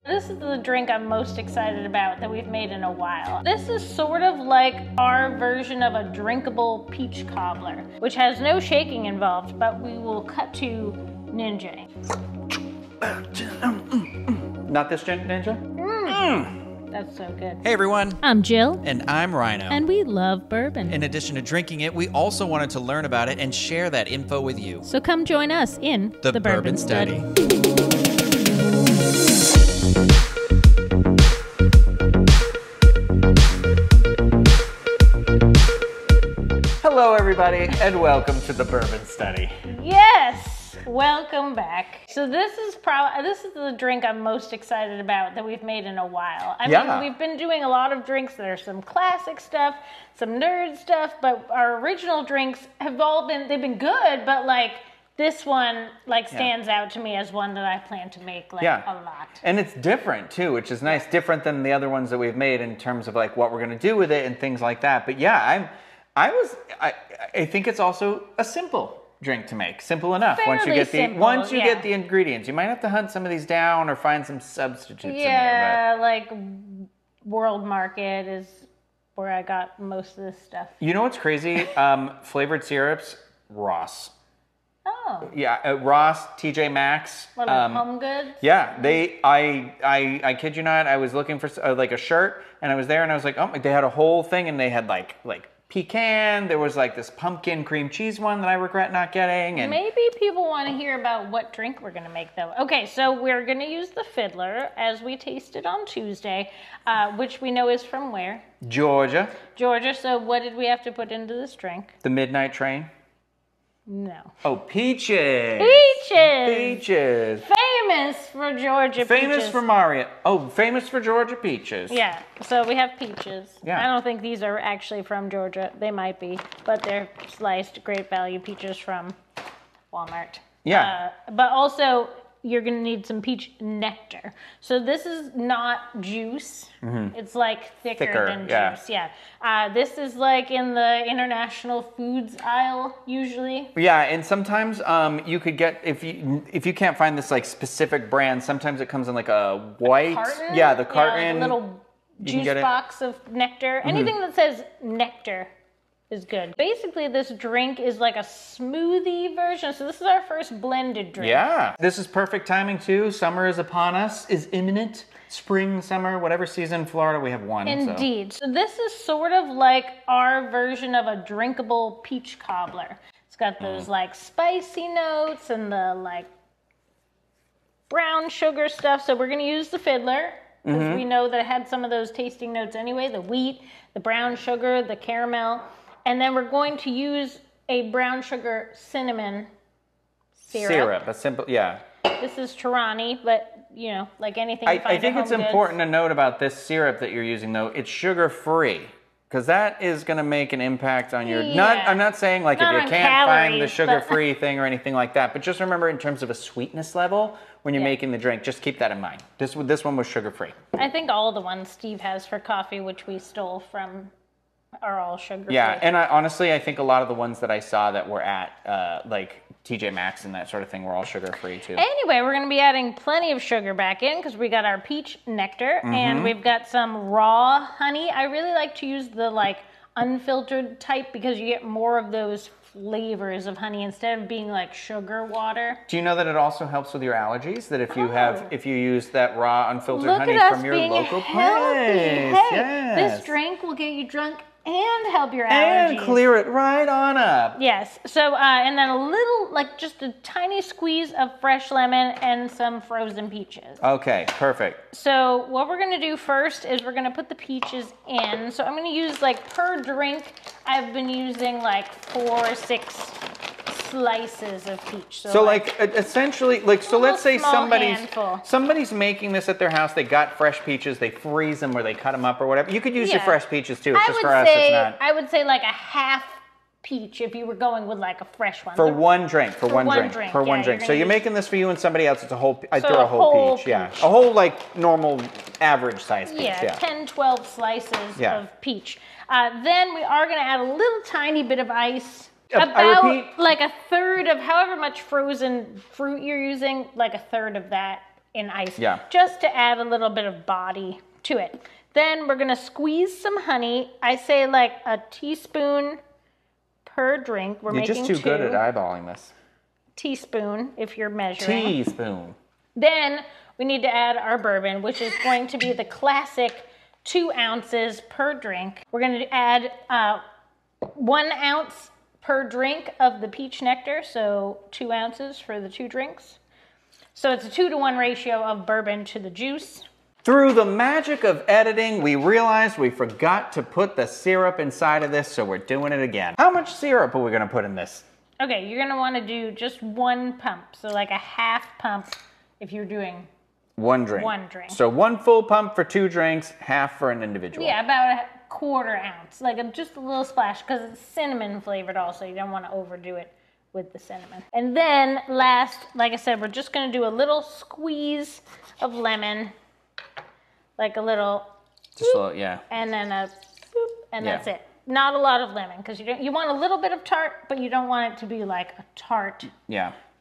This is the drink I'm most excited about that we've made in a while. This is sort of like our version of a drinkable peach cobbler, which has no shaking involved, but we will cut to ninja. Not this ninja? That's so good. Hey everyone, I'm Jill. and I'm Ryno. And we love bourbon. In addition to drinking it, we also wanted to learn about it and share that info with you. So come join us in The Bourbon Study. Hello everybody, and welcome to the Bourbon Study. Yes! Welcome back. So this is the drink I'm most excited about that we've made in a while. I mean, we've been doing a lot of drinks. There's some classic stuff, some nerd stuff, but our original drinks have all they've been good, but like this one stands out to me as one that I plan to make a lot. And it's different too, which is nice, different than the other ones that we've made in terms of like what we're gonna do with it and things like that. But yeah, I think it's also a simple drink to make. Simple enough. Once you get the ingredients. You might have to hunt some of these down or find some substitutes in there. Yeah, like World Market is where I got most of this stuff. You know what's crazy? Flavored syrups, Ross. Oh. Yeah, Ross, TJ Maxx. What, like Home Goods? Yeah, I kid you not, I was looking for like a shirt, and I was there, and I was like, oh, they had a whole thing, and they had like pecan. There was like this pumpkin cream cheese one that I regret not getting. And maybe people want to hear about what drink we're going to make though. Okay, so we're going to use the Fiddler as we tasted on Tuesday, which we know is from where? Georgia. Georgia. So what did we have to put into this drink? The Midnight Train. No. Oh, peaches. Peaches. Peaches. Famous for Georgia famous peaches. for Mario. Oh, famous for Georgia peaches. Yeah, so we have peaches. Yeah. I don't think these are actually from Georgia. They might be, but they're sliced great value peaches from Walmart. Yeah. But also, you're going to need some peach nectar. So this is not juice. Mm-hmm. It's like thicker than juice. Yeah. This is like in the international foods aisle usually. Yeah, and sometimes you could get, if you can't find this like specific brand, sometimes it comes in like a white. Carton? Yeah, the carton. Yeah, like a little juice box of nectar. Mm-hmm. Anything that says nectar is good. Basically, this drink is like a smoothie version. So this is our first blended drink. Yeah. This is perfect timing too. Summer is upon us, is imminent. Spring, summer, whatever season in Florida, we have one. Indeed. So this is sort of like our version of a drinkable peach cobbler. It's got those like spicy notes and the like brown sugar stuff. So we're gonna use the Fiddler because we know that it had some of those tasting notes anyway, the wheat, the brown sugar, the caramel. And then we're going to use a brown sugar cinnamon syrup. A simple, yeah. This is Torani, but you know, like anything you find I think at it's Home Goods. important to note about this syrup that you're using though, it's sugar-free. Because that is going to make an impact on your, I'm not saying like Not if you on can't find the calories, sugar-free thing or anything like that, but just remember in terms of a sweetness level, when you're making the drink, just keep that in mind. This one was sugar-free. I think all the ones Steve has for coffee, which we stole from, are all sugar-free. Yeah, and honestly, I think a lot of the ones that I saw that were at like TJ Maxx and that sort of thing were all sugar-free too. Anyway, we're going to be adding plenty of sugar back in because we got our peach nectar and we've got some raw honey. I really like to use the like unfiltered type because you get more of those flavors of honey instead of being like sugar water. Do you know that it also helps with your allergies? That if you use that raw unfiltered honey from your local place. Hey, yes. This drink will get you drunk and help your allergies. And clear it right on up. Yes. So, and then a little, like just a tiny squeeze of fresh lemon and some frozen peaches. Okay, perfect. So what we're going to do first is we're going to put the peaches in. So I'm going to use like per drink, I've been using like 4 or 6 slices of peach. So like essentially, like, so let's say handful. somebody's making this at their house. They got fresh peaches. They freeze them or they cut them up or whatever. You could use your fresh peaches too. It's just for us, it's not. I would say like a half peach if you were going with like a fresh one. For one drink. For one drink. So you're making this for you and somebody else. It's a whole. I throw a whole peach. Yeah, a whole like normal average size peach. Yeah, 10, 12 slices of peach. Then we are going to add a little tiny bit of ice. About like a third of however much frozen fruit you're using, like a third of that in ice, Yeah. just to add a little bit of body to it. Then we're gonna squeeze some honey. I say like a teaspoon per drink. We're making 2. You're just too good at eyeballing this. Teaspoon, if you're measuring. Teaspoon. Then we need to add our bourbon, which is going to be the classic 2 ounces per drink. We're going to add 1 ounce per drink of the peach nectar, so 2 ounces for the 2 drinks. So it's a 2-to-1 ratio of bourbon to the juice. Through the magic of editing, we realized we forgot to put the syrup inside of this, so we're doing it again. How much syrup are we going to put in this? Okay, you're going to want to do just 1 pump, so like a half pump if you're doing 1 drink. 1 drink. So 1 full pump for 2 drinks, half for an individual. Yeah, about a 1/4 ounce, like just a little splash, because it's cinnamon flavored also. You don't want to overdo it with the cinnamon. And then last, like I said, we're just going to do a little squeeze of lemon, like a little, just a little, yeah. And then a boop, and Yeah. that's it. Not a lot of lemon, because you want a little bit of tart, but you don't want it to be like a tart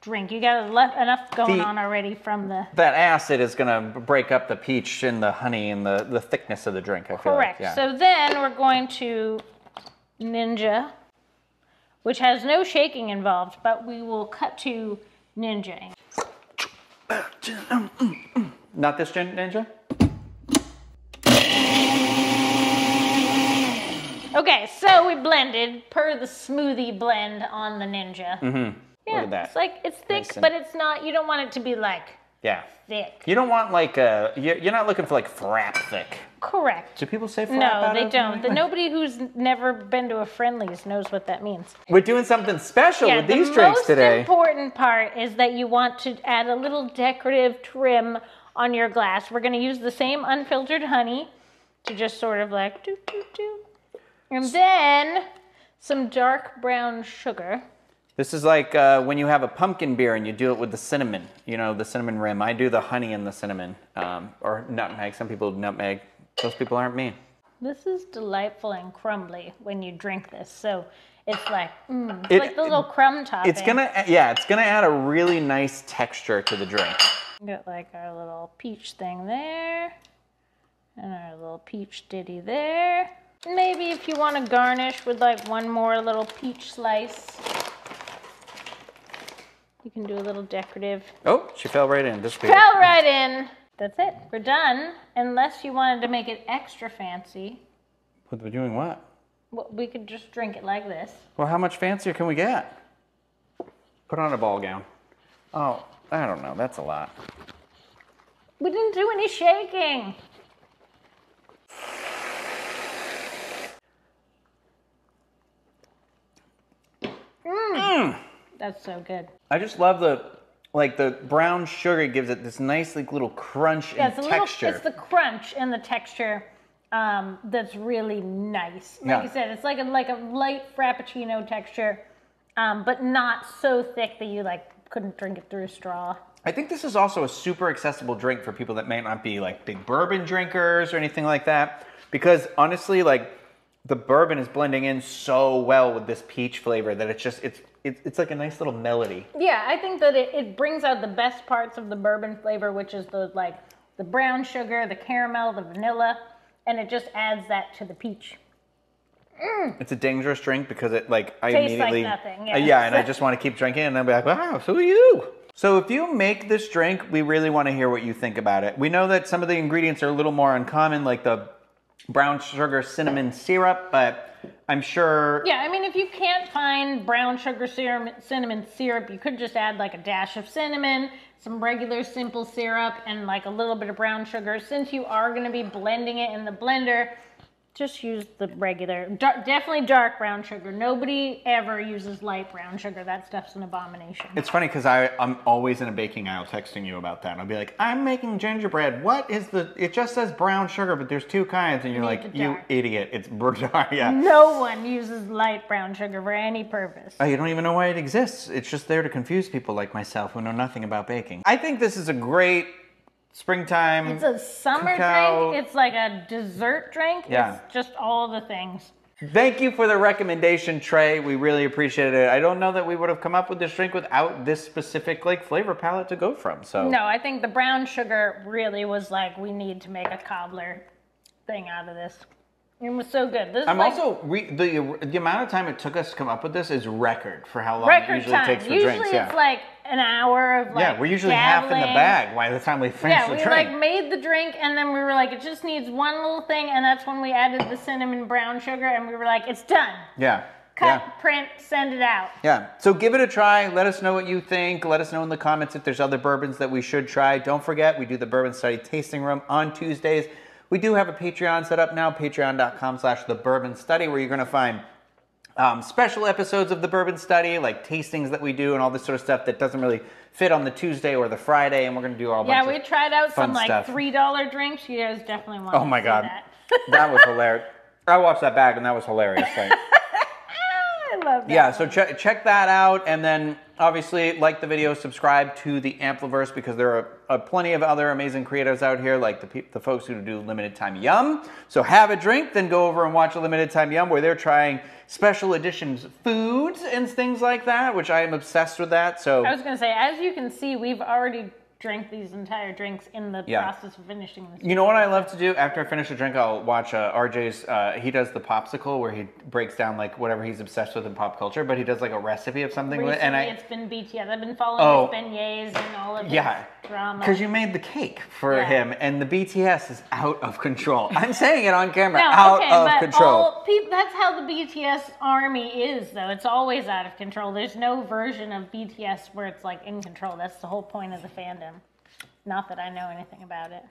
drink. You got enough going on already from the... That acid is going to break up the peach and the honey and the thickness of the drink, I feel like. Correct. Yeah. So then we're going to Ninja, which has no shaking involved, but we will cut to Ninja. Not this Ninja? Okay, so we blended per the smoothie blend on the Ninja. Mm-hmm. Yeah, look at that. It's like, it's thick, Nice but it's not, you don't want it to be like thick. You don't want like you're not looking for like frap thick. Correct. Do people say frap? No, they don't. Nobody who's never been to a Friendly's knows what that means. We're doing something special with these drinks today. The most important part is that you want to add a little decorative trim on your glass. We're going to use the same unfiltered honey to just sort of like do. And then some dark brown sugar. This is like when you have a pumpkin beer and you do it with the cinnamon, the cinnamon rim. I do the honey and the cinnamon, or nutmeg. Some people nutmeg. Those people aren't me. This is delightful and crumbly when you drink this. So it's like, it's like the little crumb topping. It's gonna add a really nice texture to the drink. Got like our little peach thing there, and our little peach ditty there. Maybe if you want to garnish with like 1 more little peach slice, you can do a little decorative. Oh, she fell right in. Fell right in. That's it. We're done. Unless you wanted to make it extra fancy. We're doing what? Well, we could just drink it like this. Well, how much fancier can we get? Put on a ball gown. Oh, I don't know. That's a lot. We didn't do any shaking. That's so good. I just love the brown sugar gives it this nice like little crunch and texture. It's the crunch and the texture that's really nice. Like I said, it's like a light frappuccino texture, but not so thick that you like couldn't drink it through a straw. I think this is also a super accessible drink for people that may not be like big bourbon drinkers or anything like that, because honestly, like the bourbon is blending in so well with this peach flavor that it's like a nice little melody. Yeah, I think that it brings out the best parts of the bourbon flavor, which is the brown sugar, the caramel, the vanilla, and it just adds that to the peach. It's a dangerous drink because it I tastes immediately like nothing. And I just want to keep drinking and I'll be like, wow, so are you? So if you make this drink, we really want to hear what you think about it. We know that some of the ingredients are a little more uncommon, like the brown sugar cinnamon syrup, but I'm sure... Yeah, I mean, if you can't find brown sugar cinnamon syrup, you could just add like a dash of cinnamon, some regular simple syrup, and like a little bit of brown sugar. Since you are going to be blending it in the blender, just use the regular, definitely dark brown sugar. Nobody ever uses light brown sugar. That stuff's an abomination. It's funny because I'm always in a baking aisle texting you about that. And I'll be like, I'm making gingerbread. What is it just says brown sugar, but there's 2 kinds. And you're like, you idiot. It's dark. Yeah. No one uses light brown sugar for any purpose. You don't even know why it exists. It's just there to confuse people like myself who know nothing about baking. I think this is a great springtime. It's a summer drink. It's like a dessert drink. Yeah. It's just all the things. Thank you for the recommendation, Trey. We really appreciate it. I don't know that we would have come up with this drink without this specific like flavor palette to go from. So no, I think the brown sugar really was like, we need to make a cobbler thing out of this. It was so good. This I'm like, also the amount of time it took us to come up with this is record for how long it usually takes for drinks. Usually it's like an hour of like we're usually dabbling. half in the bag by the time we finish the drink. Yeah, we like made the drink and then we were like, it just needs one little thing, and that's when we added the cinnamon brown sugar and we were like, it's done. Yeah. Cut, print, send it out. Yeah. So give it a try. Let us know what you think. Let us know in the comments if there's other bourbons that we should try. Don't forget, we do the Bourbon Study Tasting Room on Tuesdays. We do have a Patreon set up now, patreon.com/thebourbonstudy, where you're going to find special episodes of the Bourbon Study, like tastings that we do and all this sort of stuff that doesn't really fit on the Tuesday or the Friday, and we're going to do all bunch we tried out some like stuff. $3 drinks. You guys definitely want to see God. That. That was hilarious. I watched that bag, and that was hilarious. Like, I love that. Yeah, so check that out, and then obviously like the video, subscribe to the Ampliverse, because there are plenty of other amazing creators out here, like the folks who do Limited Time Yum. So have a drink, then go over and watch a Limited Time Yum, where they're trying special editions foods and things like that, which I am obsessed with that. So I was going to say, as you can see, we've already drank these entire drinks in the process of finishing this. You know what I love to do? After I finish a drink, I'll watch RJ's, he does the popsicle, where he breaks down like whatever he's obsessed with in pop culture, but he does like a recipe of something. Recently, it's been BTS. I've been following his beignets and all of his drama. Because you made the cake for him, and the BTS is out of control. I'm saying it on camera, out of control. That's how the BTS army is, though. It's always out of control. There's no version of BTS where it's like in control. That's the whole point of the fandom. Not that I know anything about it.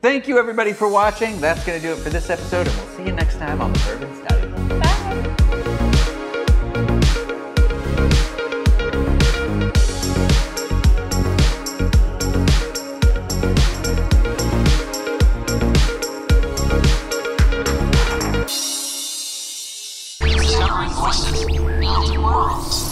Thank you, everybody, for watching. That's going to do it for this episode, and we'll see you next time on the Bourbon Study. Bye. Discovering voices, building worlds.